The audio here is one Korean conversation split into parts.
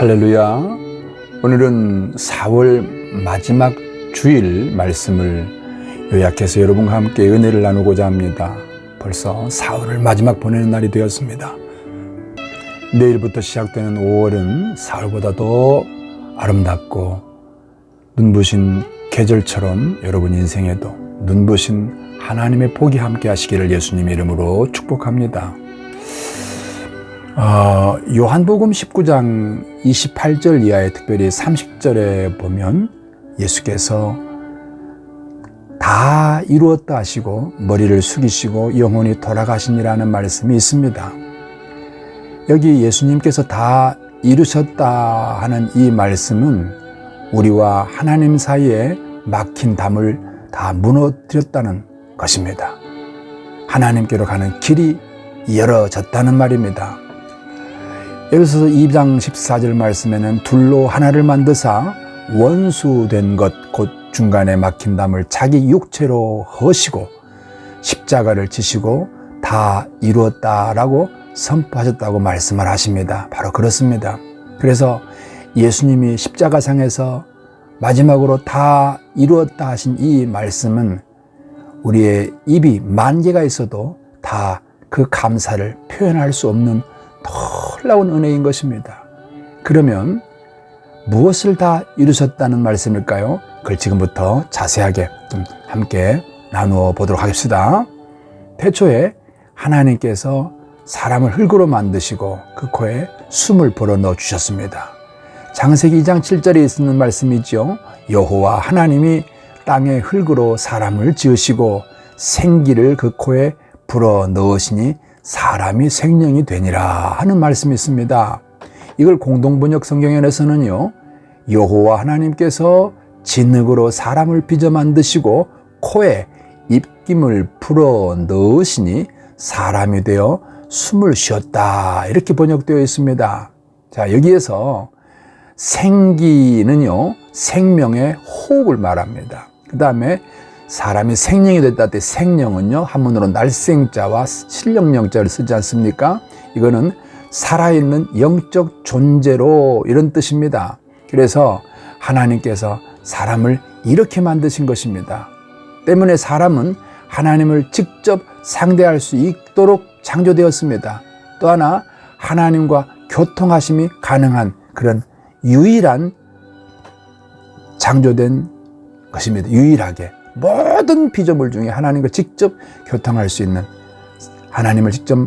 할렐루야. 오늘은 4월 마지막 주일 말씀을 요약해서 여러분과 함께 은혜를 나누고자 합니다. 벌써 4월을 마지막 보내는 날이 되었습니다. 내일부터 시작되는 5월은 4월보다 더 아름답고 눈부신 계절처럼 여러분 인생에도 눈부신 하나님의 복이 함께 하시기를 예수님의 이름으로 축복합니다. 요한복음 19장 28절 이하에 특별히 30절에 보면 예수께서 다 이루었다 하시고 머리를 숙이시고 영혼이 돌아가시니라는 말씀이 있습니다. 여기 예수님께서 다 이루셨다 하는 이 말씀은 우리와 하나님 사이에 막힌 담을 다 무너뜨렸다는 것입니다. 하나님께로 가는 길이 열어졌다는 말입니다. 에베소서 2장 14절 말씀에는 둘로 하나를 만드사 원수된 것 곧 중간에 막힌 담을 자기 육체로 허시고 십자가를 지시고 다 이루었다라고 선포하셨다고 말씀을 하십니다. 바로 그렇습니다. 그래서 예수님이 십자가상에서 마지막으로 다 이루었다 하신 이 말씀은 우리의 입이 만 개가 있어도 다 그 감사를 표현할 수 없는 놀라운 은혜인 것입니다. 그러면 무엇을 다 이루셨다는 말씀일까요? 그걸 지금부터 자세하게 좀 함께 나누어 보도록 하겠습니다. 태초에 하나님께서 사람을 흙으로 만드시고 그 코에 숨을 불어넣어 주셨습니다. 창세기 2장 7절에 있는 말씀이죠. 여호와 하나님이 땅의 흙으로 사람을 지으시고 생기를 그 코에 불어넣으시니 사람이 생명이 되니라 하는 말씀이 있습니다. 이걸 공동번역 성경에서는요, 여호와 하나님께서 진흙으로 사람을 빚어 만드시고 코에 입김을 불어 넣으시니 사람이 되어 숨을 쉬었다 이렇게 번역되어 있습니다. 자, 여기에서 생기는요, 생명의 호흡을 말합니다. 그 다음에 사람이 생명이 됐다 할 때 생명은요, 한문으로 날생자와 신령령자를 쓰지 않습니까? 이거는 살아있는 영적 존재로 이런 뜻입니다. 그래서 하나님께서 사람을 이렇게 만드신 것입니다. 때문에 사람은 하나님을 직접 상대할 수 있도록 창조되었습니다. 또 하나 하나님과 교통하심이 가능한 그런 유일한 창조된 것입니다. 유일하게 모든 피조물 중에 하나님과 직접 교통할 수 있는, 하나님을 직접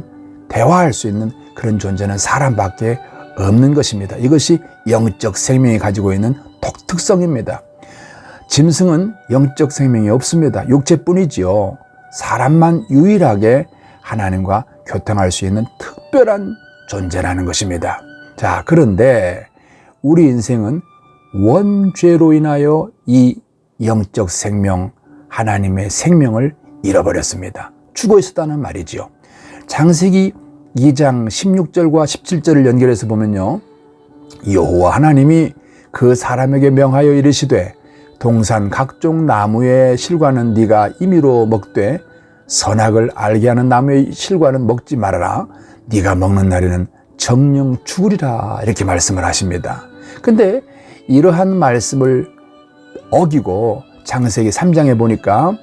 대화할 수 있는 그런 존재는 사람밖에 없는 것입니다. 이것이 영적 생명이 가지고 있는 독특성입니다. 짐승은 영적 생명이 없습니다. 육체뿐이지요. 사람만 유일하게 하나님과 교통할 수 있는 특별한 존재라는 것입니다. 자, 그런데 우리 인생은 원죄로 인하여 이 영적 생명, 하나님의 생명을 잃어버렸습니다. 죽어 있었다는 말이지요. 창세기 2장 16절과 17절을 연결해서 보면요, 여호와 하나님이 그 사람에게 명하여 이르시되 동산 각종 나무의 실과는 네가 임의로 먹되 선악을 알게 하는 나무의 실과는 먹지 말아라. 네가 먹는 날에는 정령 죽으리라 이렇게 말씀을 하십니다. 근데 이러한 말씀을 어기고 창세기 3장에 보니까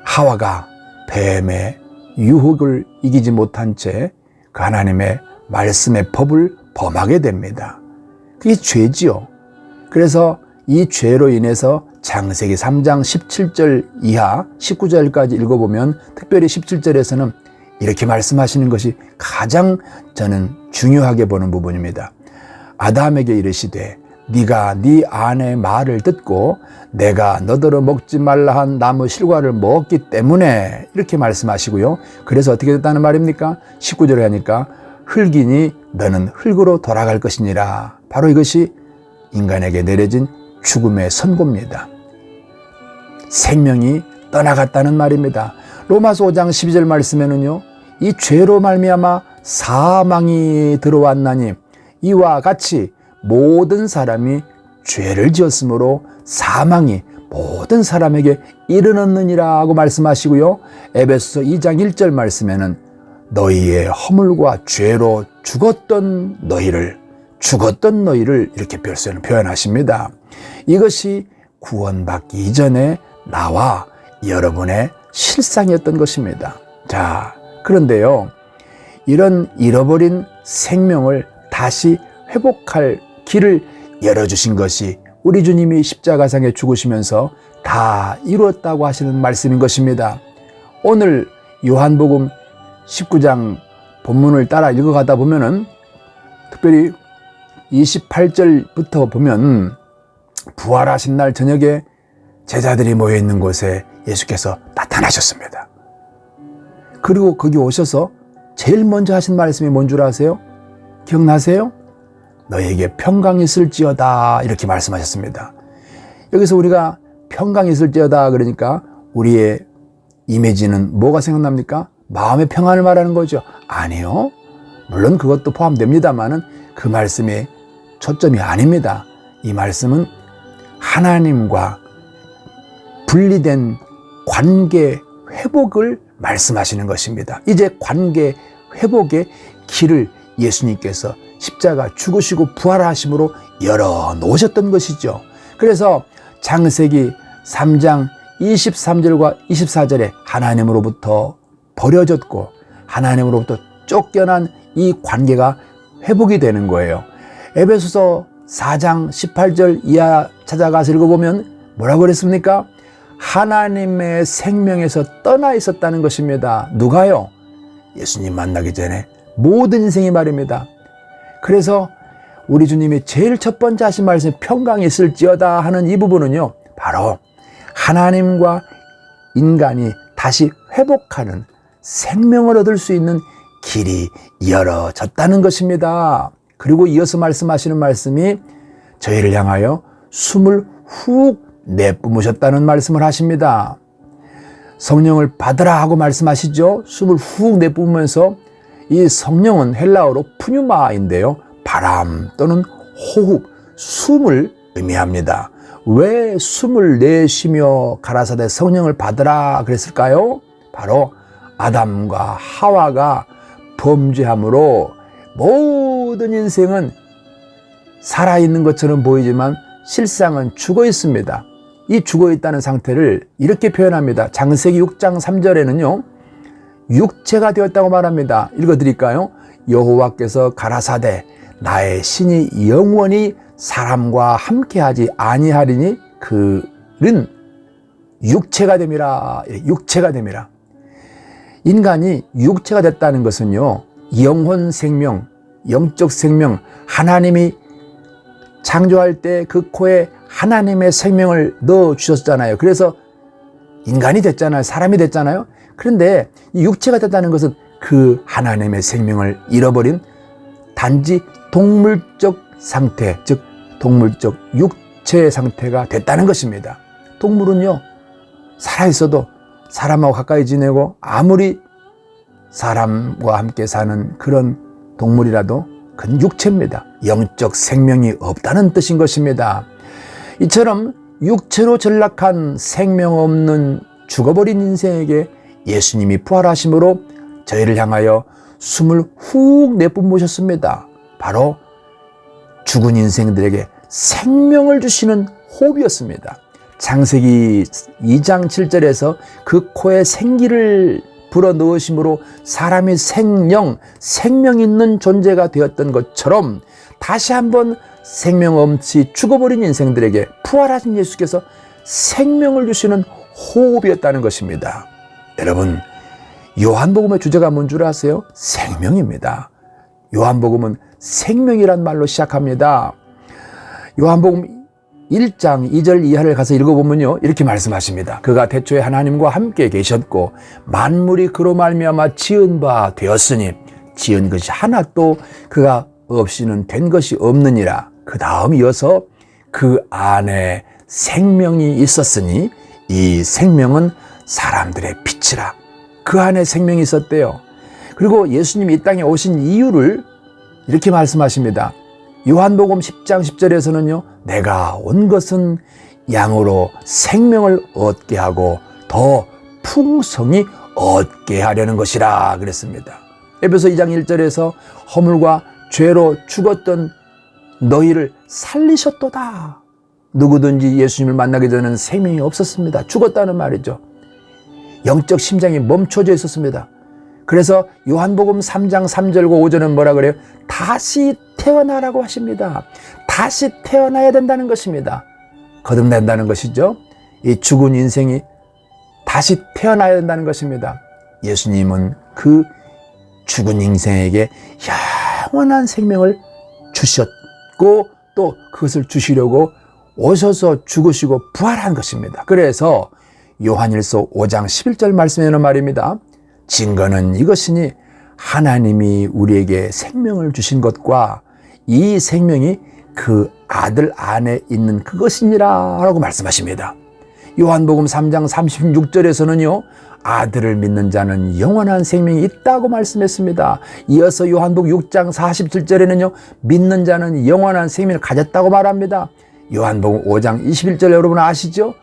하와가 뱀의 유혹을 이기지 못한 채 그 하나님의 말씀의 법을 범하게 됩니다. 그게 죄지요. 그래서 이 죄로 인해서 창세기 3장 17절 이하 19절까지 읽어보면 특별히 17절에서는 이렇게 말씀하시는 것이 가장 저는 중요하게 보는 부분입니다. 아담에게 이르시되 네가 네 아내의 말을 듣고 내가 너더러 먹지 말라 한 나무 실과를 먹었기 때문에 이렇게 말씀하시고요. 그래서 어떻게 됐다는 말입니까? 19절에 하니까 흙이니 너는 흙으로 돌아갈 것이니라. 바로 이것이 인간에게 내려진 죽음의 선고입니다. 생명이 떠나갔다는 말입니다. 로마서 5장 12절 말씀에는요, 이 죄로 말미암아 사망이 들어왔나니 이와 같이 모든 사람이 죄를 지었으므로 사망이 모든 사람에게 이르렀느니라고 말씀하시고요. 에베소서 2장 1절 말씀에는 너희의 허물과 죄로 죽었던 너희를 죽었던 너희를 이렇게 표현하십니다. 이것이 구원받기 이전에 나와 여러분의 실상이었던 것입니다. 자, 그런데요, 이런 잃어버린 생명을 다시 회복할 길을 열어주신 것이 우리 주님이 십자가상에 죽으시면서 다 이루었다고 하시는 말씀인 것입니다. 오늘 요한복음 19장 본문을 따라 읽어가다 보면은 특별히 28절부터 보면 부활하신 날 저녁에 제자들이 모여있는 곳에 예수께서 나타나셨습니다. 그리고 거기 오셔서 제일 먼저 하신 말씀이 뭔 줄 아세요? 기억나세요? 너에게 평강이 있을지어다 이렇게 말씀하셨습니다. 여기서 우리가 평강이 있을지어다 그러니까 우리의 이미지는 뭐가 생각납니까? 마음의 평안을 말하는 거죠. 아니요. 물론 그것도 포함됩니다만은 그 말씀의 초점이 아닙니다. 이 말씀은 하나님과 분리된 관계 회복을 말씀하시는 것입니다. 이제 관계 회복의 길을 예수님께서 십자가 죽으시고 부활하심으로 열어놓으셨던 것이죠. 그래서 창세기 3장 23절과 24절에 하나님으로부터 버려졌고 하나님으로부터 쫓겨난 이 관계가 회복이 되는 거예요. 에베소서 4장 18절 이하 찾아가서 읽어보면 뭐라고 그랬습니까? 하나님의 생명에서 떠나 있었다는 것입니다. 누가요? 예수님 만나기 전에 모든 인생이 말입니다. 그래서 우리 주님이 제일 첫 번째 하신 말씀이 평강이 있을지어다 하는 이 부분은요, 바로 하나님과 인간이 다시 회복하는 생명을 얻을 수 있는 길이 열어졌다는 것입니다. 그리고 이어서 말씀하시는 말씀이 저희를 향하여 숨을 훅 내뿜으셨다는 말씀을 하십니다. 성령을 받으라 하고 말씀하시죠. 숨을 훅 내뿜으면서 이 성령은 헬라어로 푸뉴마인데요, 바람 또는 호흡, 숨을 의미합니다. 왜 숨을 내쉬며 가라사대 성령을 받으라 그랬을까요? 바로 아담과 하와가 범죄함으로 모든 인생은 살아있는 것처럼 보이지만 실상은 죽어 있습니다. 이 죽어 있다는 상태를 이렇게 표현합니다. 창세기 6장 3절에는요, 육체가 되었다고 말합니다. 읽어드릴까요? 여호와께서 가라사대 나의 신이 영원히 사람과 함께하지 아니하리니 그는 육체가 됨이라. 육체가 됨이라. 인간이 육체가 됐다는 것은요, 영혼 생명, 영적 생명, 하나님이 창조할 때 그 코에 하나님의 생명을 넣어 주셨잖아요. 그래서 인간이 됐잖아요. 사람이 됐잖아요. 그런데 이 육체가 됐다는 것은 그 하나님의 생명을 잃어버린 단지 동물적 상태, 즉 동물적 육체의 상태가 됐다는 것입니다. 동물은요, 살아있어도 사람하고 가까이 지내고 아무리 사람과 함께 사는 그런 동물이라도 그건 육체입니다. 영적 생명이 없다는 뜻인 것입니다. 이처럼 육체로 전락한 생명 없는 죽어버린 인생에게 예수님이 부활하심으로 저희를 향하여 숨을 훅 내뿜으셨습니다. 바로 죽은 인생들에게 생명을 주시는 호흡이었습니다. 창세기 2장 7절에서 그 코에 생기를 불어넣으심으로 사람이 생명 있는 존재가 되었던 것처럼 다시 한번 생명 없이 죽어버린 인생들에게 부활하신 예수께서 생명을 주시는 호흡이었다는 것입니다. 여러분, 요한복음의 주제가 뭔 줄 아세요? 생명입니다. 요한복음은 생명이란 말로 시작합니다. 요한복음 1장 2절 이하를 가서 읽어보면요, 이렇게 말씀하십니다. 그가 태초에 하나님과 함께 계셨고 만물이 그로 말미암아 지은 바 되었으니 지은 것이 하나도 그가 없이는 된 것이 없느니라. 그 다음 이어서 그 안에 생명이 있었으니 이 생명은 사람들의 빛이라. 그 안에 생명이 있었대요. 그리고 예수님이 이 땅에 오신 이유를 이렇게 말씀하십니다. 요한복음 10장 10절에서는요, 내가 온 것은 양으로 생명을 얻게 하고 더 풍성히 얻게 하려는 것이라 그랬습니다. 에베소 2장 1절에서 허물과 죄로 죽었던 너희를 살리셨도다. 누구든지 예수님을 만나기 전에는 생명이 없었습니다. 죽었다는 말이죠. 영적 심장이 멈춰져 있었습니다. 그래서 요한복음 3장 3절과 5절은 뭐라 그래요? 다시 태어나라고 하십니다. 다시 태어나야 된다는 것입니다. 거듭난다는 것이죠. 이 죽은 인생이 다시 태어나야 된다는 것입니다. 예수님은 그 죽은 인생에게 영원한 생명을 주셨고 또 그것을 주시려고 오셔서 죽으시고 부활한 것입니다. 그래서 요한일서 5장 11절 말씀에는 말입니다. 증거는 이것이니 하나님이 우리에게 생명을 주신 것과 이 생명이 그 아들 안에 있는 그것이니라 라고 말씀하십니다. 요한복음 3장 36절에서는요. 아들을 믿는 자는 영원한 생명이 있다고 말씀했습니다. 이어서 요한복음 6장 47절에는요. 믿는 자는 영원한 생명을 가졌다고 말합니다. 요한복음 5장 21절 여러분 아시죠?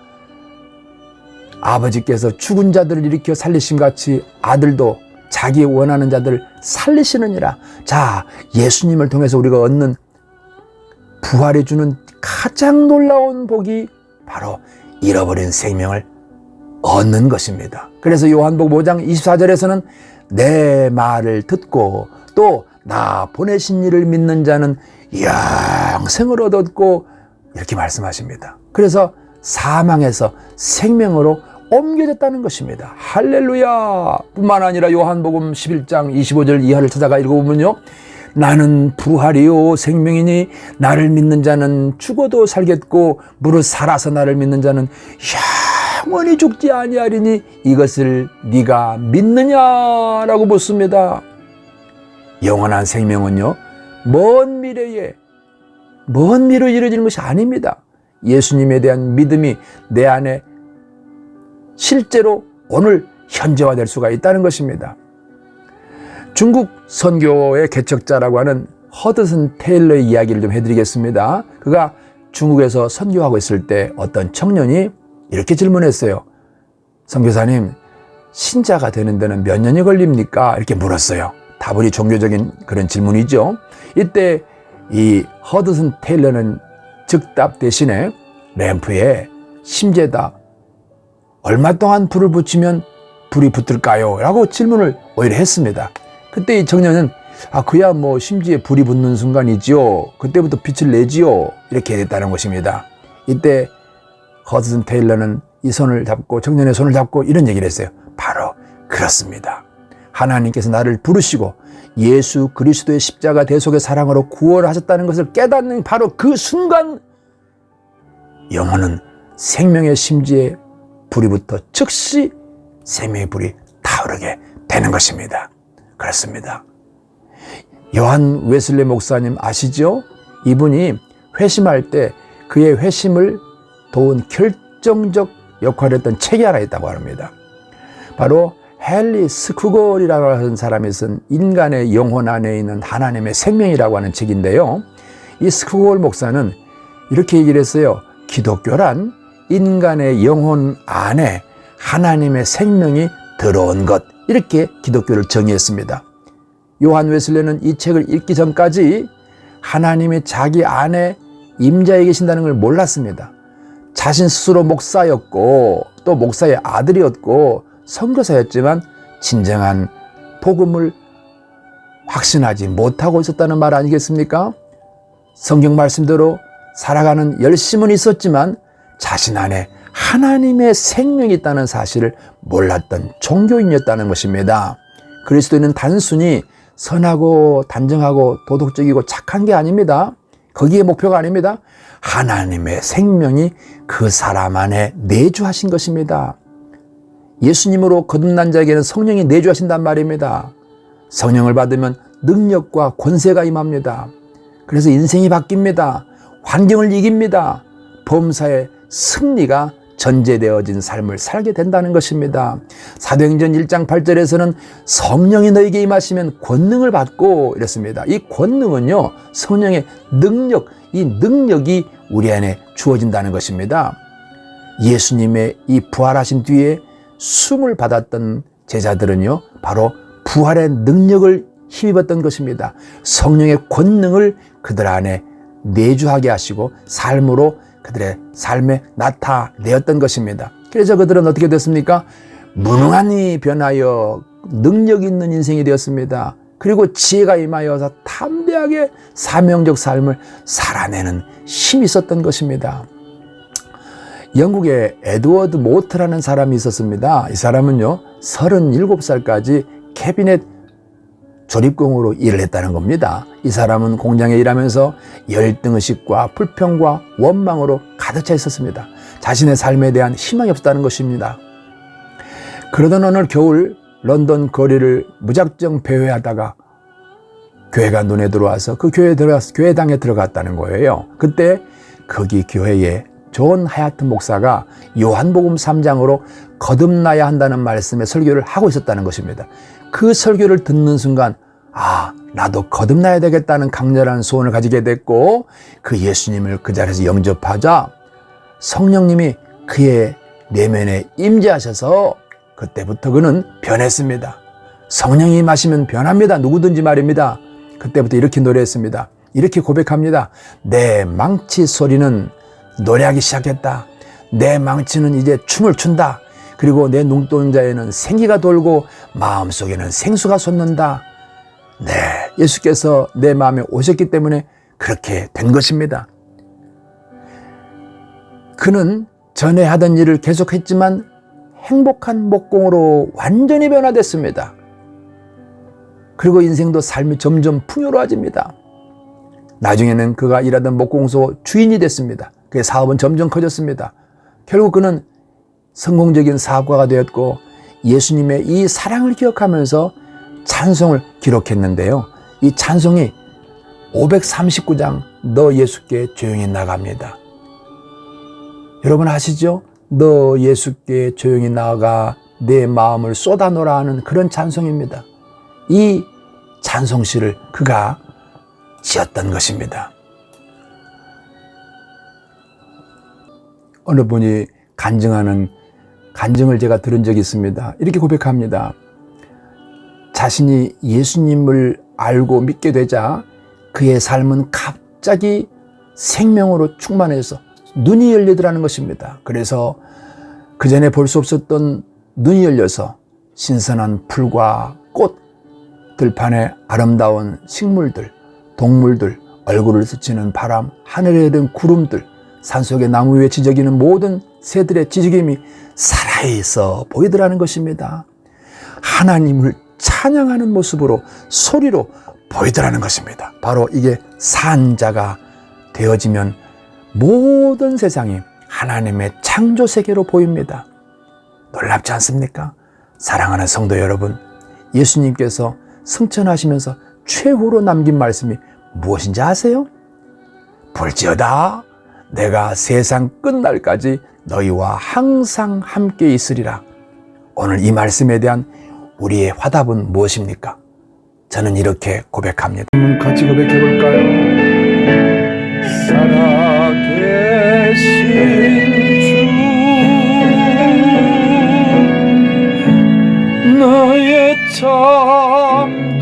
아버지께서 죽은 자들을 일으켜 살리신 같이 아들도 자기 원하는 자들을 살리시느니라. 자, 예수님을 통해서 우리가 얻는 부활해 주는 가장 놀라운 복이 바로 잃어버린 생명을 얻는 것입니다. 그래서 요한복음 5장 24절에서는 내 말을 듣고 또 나 보내신 이를 믿는 자는 영생을 얻었고 이렇게 말씀하십니다. 그래서 사망에서 생명으로 옮겨졌다는 것입니다. 할렐루야! 뿐만 아니라 요한복음 11장 25절 이하를 찾아가 읽어보면요. 나는 부활이요 생명이니 나를 믿는 자는 죽어도 살겠고 무릇 살아서 나를 믿는 자는 영원히 죽지 아니하리니 이것을 네가 믿느냐라고 묻습니다. 영원한 생명은요. 먼 미래로 이루어지는 것이 아닙니다. 예수님에 대한 믿음이 내 안에 실제로 오늘 현재화될 수가 있다는 것입니다. 중국 선교의 개척자라고 하는 허드슨 테일러의 이야기를 좀 해드리겠습니다. 그가 중국에서 선교하고 있을 때 어떤 청년이 이렇게 질문했어요. 선교사님, 신자가 되는 데는 몇 년이 걸립니까? 이렇게 물었어요. 다분히 종교적인 그런 질문이죠. 이때 이 허드슨 테일러는 즉답 대신에 램프에 심재다. 얼마 동안 불을 붙이면 불이 붙을까요? 라고 질문을 오히려 했습니다. 그때 이 청년은 그야 뭐 심지에 불이 붙는 순간이지요. 그때부터 빛을 내지요. 이렇게 됐다는 것입니다. 이때 허드슨 테일러는 이 손을 잡고 청년의 손을 잡고 이런 얘기를 했어요. 바로 그렇습니다. 하나님께서 나를 부르시고 예수 그리스도의 십자가 대속의 사랑으로 구원하셨다는 것을 깨닫는 바로 그 순간 영혼은 생명의 심지에 불이 붙어 즉시 생명의 불이 타오르게 되는 것입니다. 그렇습니다. 요한 웨슬리 목사님 아시죠? 이분이 회심할 때 그의 회심을 도운 결정적 역할을 했던 책이 하나 있다고 합니다. 바로 헨리 스쿠걸이라고 하는 사람이 쓴 인간의 영혼 안에 있는 하나님의 생명이라고 하는 책인데요. 이 스쿠걸 목사는 이렇게 얘기를 했어요. 기독교란 인간의 영혼 안에 하나님의 생명이 들어온 것, 이렇게 기독교를 정의했습니다. 요한 웨슬리는 이 책을 읽기 전까지 하나님이 자기 안에 임자해 계신다는 걸 몰랐습니다. 자신 스스로 목사였고 또 목사의 아들이었고 선교사였지만 진정한 복음을 확신하지 못하고 있었다는 말 아니겠습니까? 성경 말씀대로 살아가는 열심은 있었지만 자신 안에 하나님의 생명이 있다는 사실을 몰랐던 종교인이었다는 것입니다. 그리스도인은 단순히 선하고 단정하고 도덕적이고 착한 게 아닙니다. 거기에 목표가 아닙니다. 하나님의 생명이 그 사람 안에 내주하신 것입니다. 예수님으로 거듭난 자에게는 성령이 내주하신단 말입니다. 성령을 받으면 능력과 권세가 임합니다. 그래서 인생이 바뀝니다. 환경을 이깁니다. 범사의 승리가 전제되어진 삶을 살게 된다는 것입니다. 사도행전 1장 8절에서는 성령이 너에게 임하시면 권능을 받고 이랬습니다. 이 권능은요, 성령의 능력, 이 능력이 우리 안에 주어진다는 것입니다. 예수님의 이 부활하신 뒤에 숨을 받았던 제자들은요, 바로 부활의 능력을 힘입었던 것입니다. 성령의 권능을 그들 안에 내주하게 하시고 삶으로 그들의 삶에 나타내었던 것입니다. 그래서 그들은 어떻게 됐습니까? 무능하니 변하여 능력 있는 인생이 되었습니다. 그리고 지혜가 임하여서 담대하게 사명적 삶을 살아내는 힘이 있었던 것입니다. 영국에 에드워드 모트라는 사람이 있었습니다. 이 사람은요, 37살까지 캐비넷 조립工으로 일을 했다는 겁니다. 이 사람은 공장에 일하면서 열등의식과 불평과 원망으로 가득 차 있었습니다. 자신의 삶에 대한 희망이 없었다는 것입니다. 그러던 어느 겨울 런던 거리를 무작정 배회하다가 교회가 눈에 들어와서 그 교회당에 들어갔다는 거예요. 그때 거기 교회에 존 하야트 목사가 요한복음 3장으로 거듭나야 한다는 말씀의 설교를 하고 있었다는 것입니다. 그 설교를 듣는 순간 나도 거듭나야 되겠다는 강렬한 소원을 가지게 됐고, 그 예수님을 그 자리에서 영접하자 성령님이 그의 내면에 임재하셔서 그때부터 그는 변했습니다. 성령이 임하시면 변합니다. 누구든지 말입니다. 그때부터 이렇게 노래했습니다. 이렇게 고백합니다. 내 망치 소리는 노래하기 시작했다. 내 망치는 이제 춤을 춘다. 그리고 내 눈동자에는 생기가 돌고 마음속에는 생수가 솟는다. 네, 예수께서 내 마음에 오셨기 때문에 그렇게 된 것입니다. 그는 전에 하던 일을 계속했지만 행복한 목공으로 완전히 변화됐습니다. 그리고 인생도 삶이 점점 풍요로워집니다. 나중에는 그가 일하던 목공소 주인이 됐습니다. 그의 사업은 점점 커졌습니다. 결국 그는 성공적인 사업가가 되었고 예수님의 이 사랑을 기억하면서 찬송을 기록했는데요. 이 찬송이 539장 너 예수께 조용히 나갑니다. 여러분 아시죠? 너 예수께 조용히 나아가 내 마음을 쏟아놓으라 하는 그런 찬송입니다. 이 찬송시를 그가 지었던 것입니다. 어느 분이 간증을 제가 들은 적이 있습니다. 이렇게 고백합니다. 자신이 예수님을 알고 믿게 되자 그의 삶은 갑자기 생명으로 충만해서 눈이 열리더라는 것입니다. 그래서 그전에 볼 수 없었던 눈이 열려서 신선한 풀과 꽃, 들판의 아름다운 식물들, 동물들, 얼굴을 스치는 바람, 하늘에 흐르는 구름들, 산속의 나무 위에 지저귀는 모든 새들의 지저귀임이 살아있어 보이더라는 것입니다. 하나님을 찬양하는 모습으로 소리로 보이더라는 것입니다. 바로 이게 산자가 되어지면 모든 세상이 하나님의 창조 세계로 보입니다. 놀랍지 않습니까? 사랑하는 성도 여러분, 예수님께서 승천하시면서 최후로 남긴 말씀이 무엇인지 아세요? 볼지어다 내가 세상 끝날까지 너희와 항상 함께 있으리라. 오늘 이 말씀에 대한 우리의 화답은 무엇입니까? 저는 이렇게 고백합니다. 같이 고백해 볼까요? 살아계신 주 나의 참